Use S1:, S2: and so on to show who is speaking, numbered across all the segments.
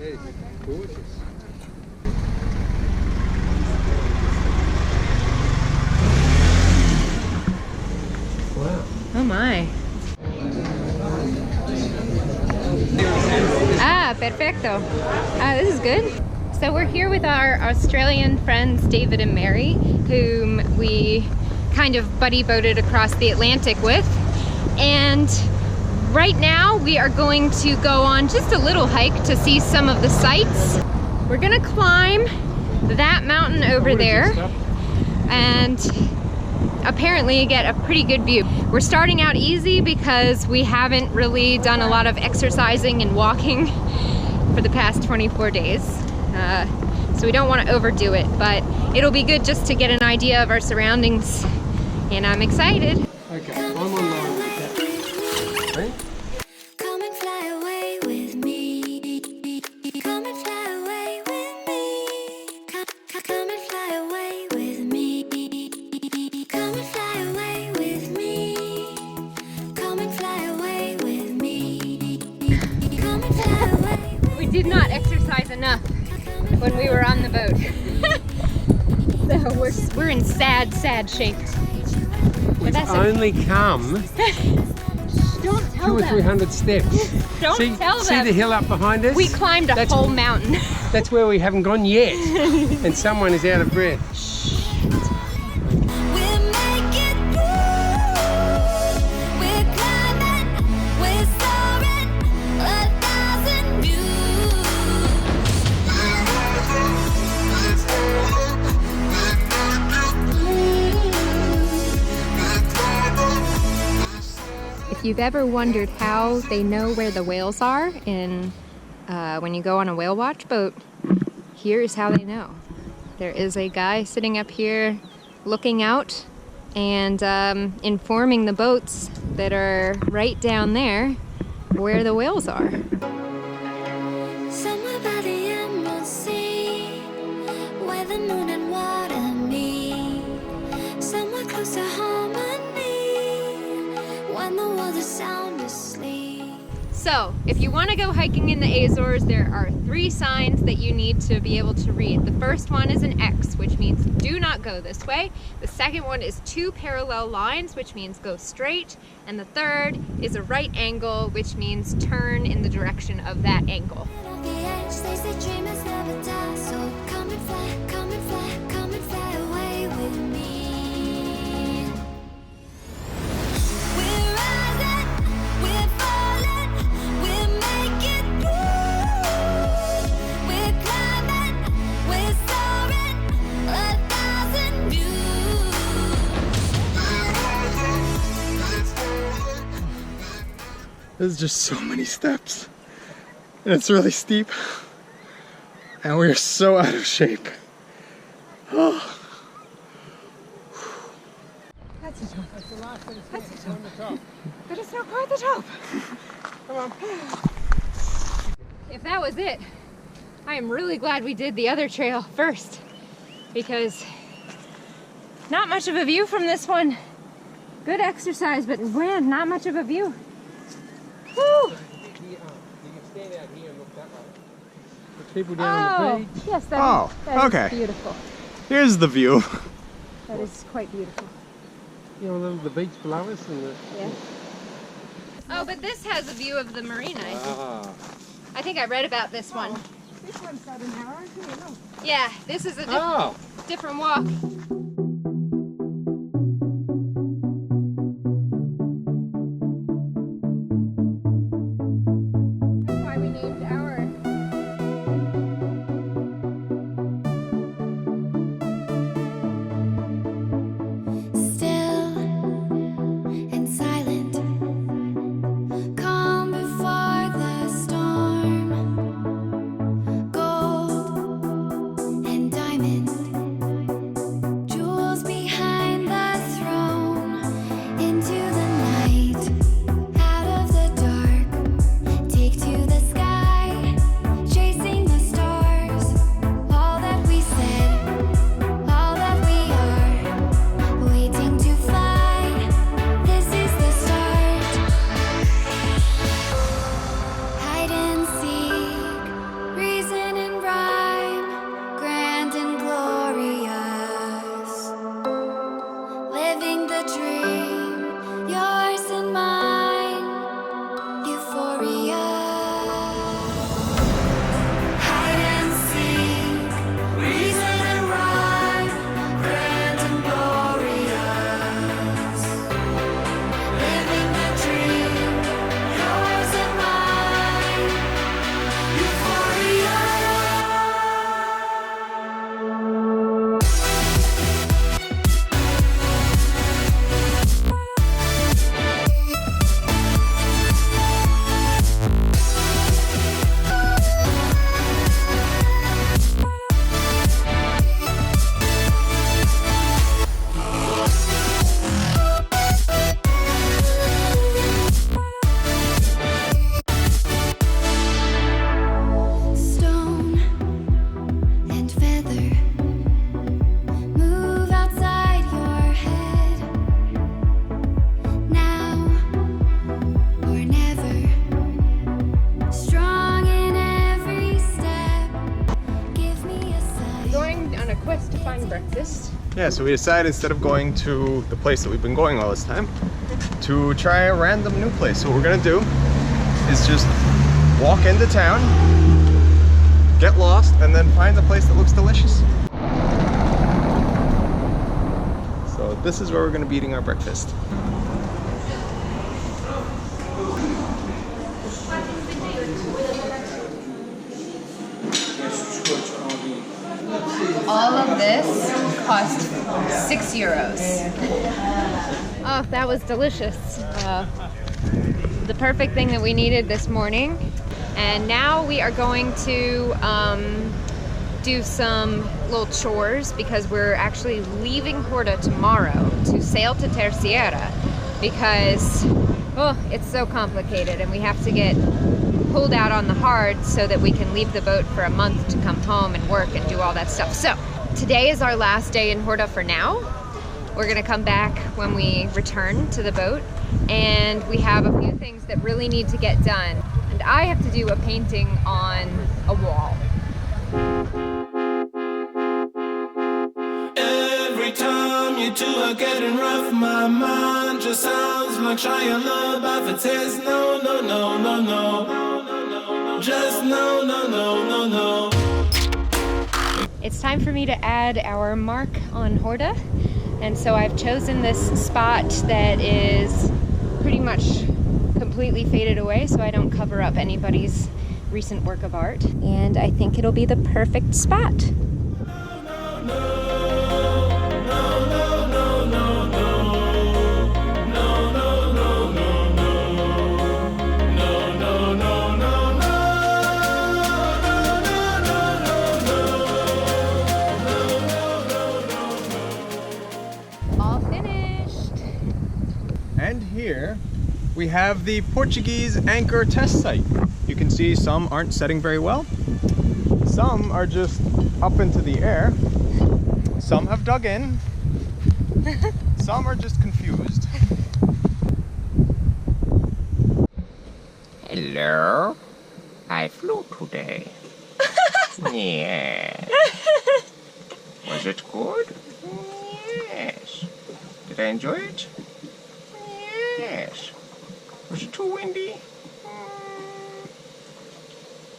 S1: It's gorgeous. Wow.
S2: Oh my. Ah, perfecto. Ah, this is good. So we're here with our Australian friends David and Mary, whom we kind of buddy boated across the Atlantic with. And right now we are going to go on just a little hike to see some of the sights. We're gonna climb that mountain over there and apparently get a pretty good view. We're starting out easy because we haven't really done a lot of exercising and walking for the past 24 days. So we don't want to overdo it, but it'll be good just to get an idea of our surroundings, and I'm excited.
S1: Okay, I'm online with that. Right?
S3: Come and fly away with me. Come and fly away with me. Come and fly away with me. Come and fly away with me. Come and fly away with me. Come and fly away.
S2: We did not exercise enough when we were on the boat. So we're in sad shape.
S1: We've only come
S2: Don't tell
S1: 200 or
S2: them.
S1: 300 steps.
S2: Don't tell
S1: See
S2: them.
S1: the hill up behind us?
S2: We climbed a whole mountain.
S1: That's where we haven't gone yet. And someone is out of breath.
S3: We'll make it through. We're climbing, we're soaring, 1,000 views.
S2: If you've ever wondered how they know where the whales are when you go on a whale watch boat, here's how they know. There is a guy sitting up here looking out and informing the boats that are right down there where the whales are.
S3: Somewhere by the Emerald Sea, where the moon and water meet. Somewhere close to harmony, when the world is sound asleep.
S2: So, if you want to go hiking in the Azores, there are 3 signs that you need to be able to read. The first one is an X, which means do not go this way. The second one is 2 parallel lines, which means go straight. And the third is a right angle, which means turn in the direction of that angle.
S3: On the edge, they say dreamers never die. So come and fly, come and fly, come and fly away with me. We're rising, we're falling, we'll make it through. We're climbing, we're soaring, 1,000 views.
S4: There's just so many steps, and it's really steep, and we're so out of shape. Oh.
S2: That's the top.
S1: That's the last thing.
S2: That's the
S1: On the top.
S2: But it's not quite the top.
S1: Come on.
S2: If that was it, I am really glad we did the other trail first, because not much of a view from this one. Good exercise, but man, not much of a view. Woo!
S1: You can stand out here and look that way. There's people down on the beach.
S2: Yes, that is
S4: okay.
S2: beautiful.
S4: Here's the view.
S2: That is quite beautiful.
S1: You know, the beach below us and the...
S2: Yeah. Oh, but this has a view of the Marina.
S1: Ah.
S2: I think I read about this one.
S5: This one's got an arrow here, look.
S2: Yeah, this is a
S1: Oh.
S2: different walk. That's why we named our...
S3: Still and silent, calm before the storm. Gold and diamond, jewels behind the throne. Into the night, out of the dark, take to the sky.
S2: quest to find breakfast.
S4: Yeah, so we decided instead of going to the place that we've been going all this time, to try a random new place. So what we're gonna do is just walk into town, get lost, and then find a place that looks delicious. So this is where we're gonna be eating our breakfast.
S2: All of this cost 6 euros. Oh, that was delicious. The perfect thing that we needed this morning. And now we are going to do some little chores because we're actually leaving Horta tomorrow to sail to Terceira because, oh, it's so complicated and we have to get pulled out on the hard so that we can leave the boat for a month to come home and work and do all that stuff. So today is our last day in Horta for now. We're gonna come back when we return to the boat, and we have a few things that really need to get done. And I have to do a painting on a wall.
S6: Every time you two are getting rough, my mind just sounds like Shia LaBeouf. It says no, no, no, no, no. Just no, no, no, no, no.
S2: It's time for me to add our mark on Horta, and so I've chosen this spot that is pretty much completely faded away so I don't cover up anybody's recent work of art, and I think it'll be the perfect spot.
S4: And here we have the Portuguese anchor test site. You can see some aren't setting very well. Some are just up into the air. Some have dug in. Some are just confused.
S7: Hello, I flew today. Yeah. Was it good? Yes. Did I enjoy it? Yes. Was it too windy?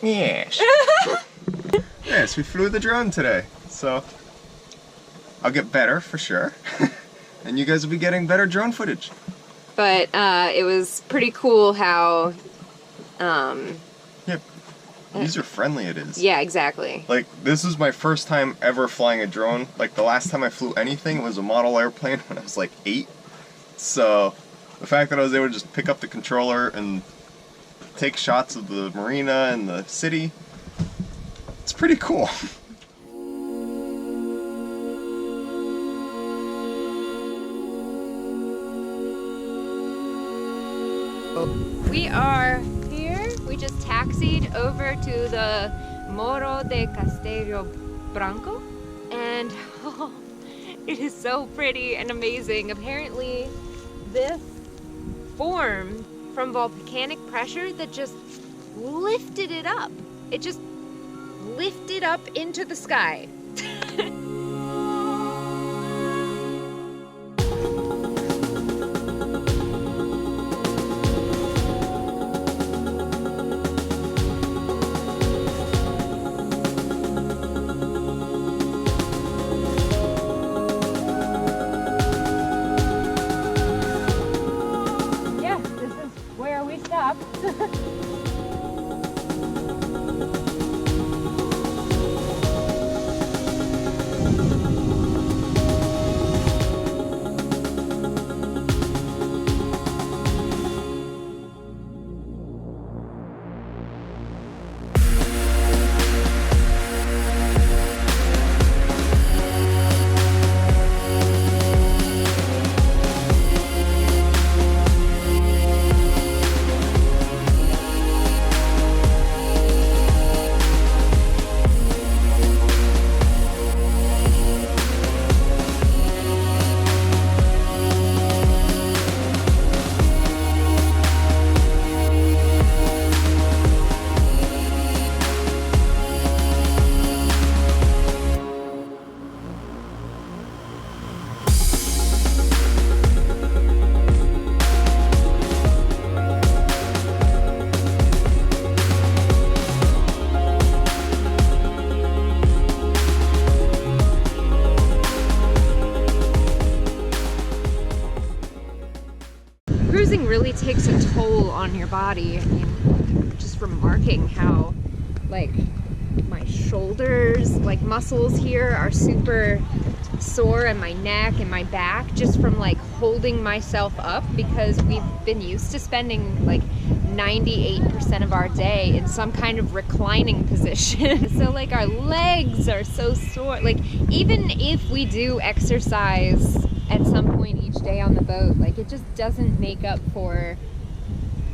S7: Yes.
S4: Yes, we flew the drone today, so I'll get better for sure. And you guys will be getting better drone footage.
S2: But it was pretty cool how
S4: Yep. User-friendly it is.
S2: yeah, exactly.
S4: Like, this is my first time ever flying a drone. Like, the last time I flew anything was a model airplane when I was like 8. So, the fact that I was able to just pick up the controller and take shots of the marina and the city, it's pretty cool.
S2: We are here. We just taxied over to the Morro de Castello Branco, and oh, it is so pretty and amazing. Apparently, this formed from volcanic pressure that just lifted it up. It just lifted up into the sky. takes a toll on your body. I mean, just remarking how, like, my shoulders, like, muscles here are super sore, and my neck and my back, just from like holding myself up, because we've been used to spending like 98% of our day in some kind of reclining position. So like our legs are so sore. Like, even if we do exercise at some point each day on the boat, like, it just doesn't make up for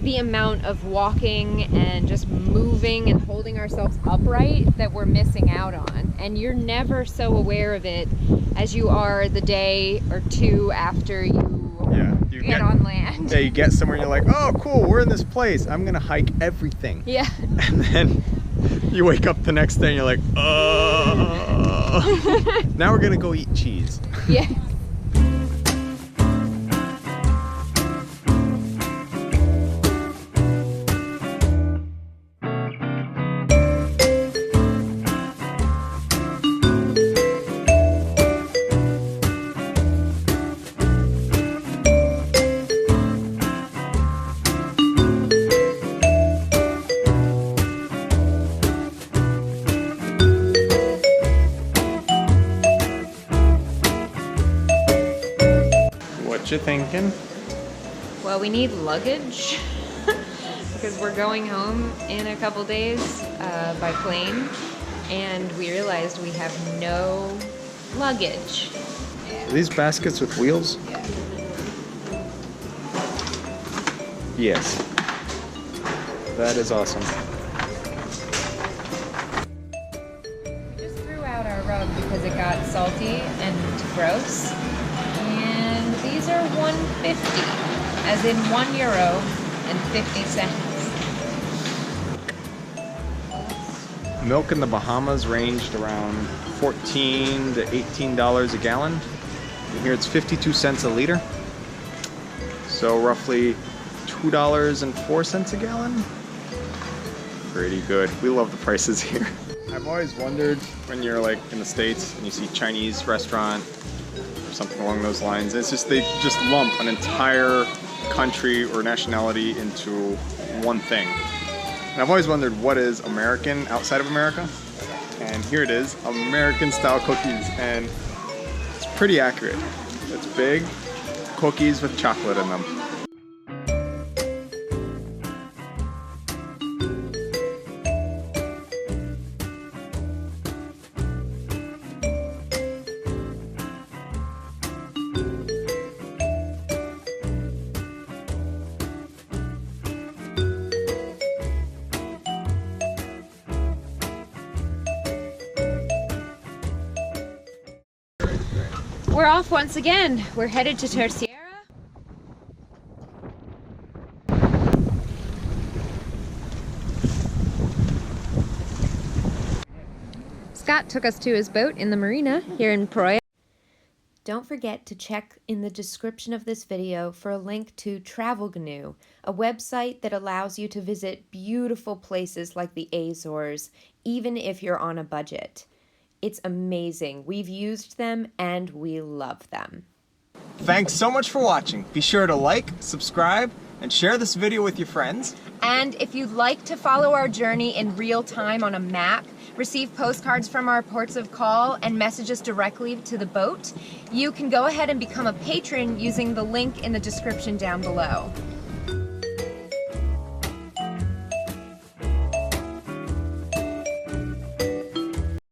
S2: the amount of walking and just moving and holding ourselves upright that we're missing out on. And you're never so aware of it as you are the day or two after you get on land.
S4: Yeah, you get somewhere and you're like, oh cool, we're in this place, I'm gonna hike everything.
S2: Yeah.
S4: And then you wake up the next day and you're like, now we're gonna go eat cheese.
S2: Yeah.
S4: What you thinking?
S2: Well, we need luggage because we're going home in a couple days by plane, and we realized we have no luggage.
S4: Are these baskets with wheels?
S2: Yeah.
S4: Yes. That is awesome.
S2: We just threw out our rug because it got salty and gross. And these are $1.50, as in €1.50.
S4: Milk in the Bahamas ranged around $14 to $18 a gallon. And here it's 52 cents a liter. So roughly $2.04 a gallon. Pretty good. We love the prices here. I've always wondered when you're like in the States and you see Chinese restaurant or something along those lines, it's just they just lump an entire country or nationality into one thing. And I've always wondered what is American outside of America. And here it is, American style cookies, and it's pretty accurate. It's big cookies with chocolate in them.
S2: We're off once again. We're headed to Terceira. Scott took us to his boat in the Marina here in Proya. Don't forget to check in the description of this video for a link to Travel GNU, a website that allows you to visit beautiful places like the Azores, even if you're on a budget. It's amazing. We've used them and we love them.
S4: Thanks so much for watching. Be sure to like, subscribe, and share this video with your friends.
S2: And if you'd like to follow our journey in real time on a map, receive postcards from our ports of call, and message us directly to the boat, you can go ahead and become a patron using the link in the description down below.